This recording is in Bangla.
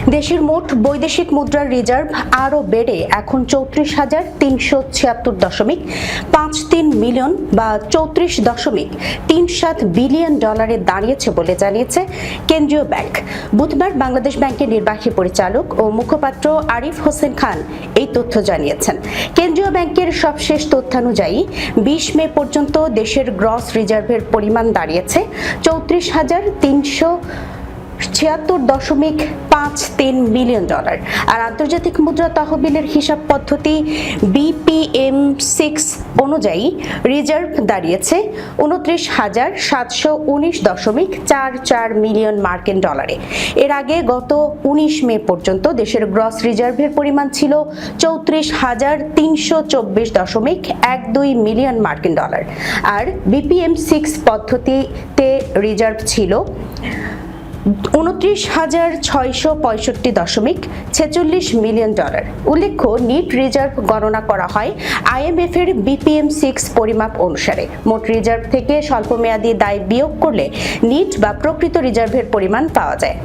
দেশের মোট বৈদেশিক মুদ্রার রিজার্ভ আরও বেড়ে এখন 34,376.53 মিলিয়ন বা 34.37 বিলিয়ন ডলারে দাঁড়িয়েছে বলে জানিয়েছে কেন্দ্রীয় ব্যাংক। বুধবার বাংলাদেশ ব্যাংকের নির্বাহী পরিচালক ও মুখপাত্র আরিফ হোসেন খান এই তথ্য জানিয়েছেন। কেন্দ্রীয় ব্যাংকের সবশেষ তথ্যানুযায়ী 20 মে পর্যন্ত দেশের গ্রস রিজার্ভের পরিমাণ দাঁড়িয়েছে 34,376.53 মিলিয়ন ডলার। আর আন্তর্জাতিক মুদ্রা তহবিলের হিসাব পদ্ধতি BPM6 অনুযায়ী রিজার্ভ দাঁড়িয়েছে 29,719.44 মিলিয়ন মার্কিন ডলারে। এর আগে গত 19 মে পর্যন্ত দেশের গ্রস রিজার্ভের পরিমাণ ছিল 34,324.12 মিলিয়ন মার্কিন ডলার। আর BPM6 পদ্ধতিতে রিজার্ভ ছিল 29,665.46 মিলিয়ন ডলার। উল্লেখ্য, নিট রিজার্ভ গণনা করা হয় IMF এর BPM6 পরিমাপ অনুসারে। মোট রিজার্ভ থেকে স্বল্পমেয়াদী দায় বিয়োগ করলে নিট বা প্রকৃত রিজার্ভের পরিমাণ পাওয়া যায়।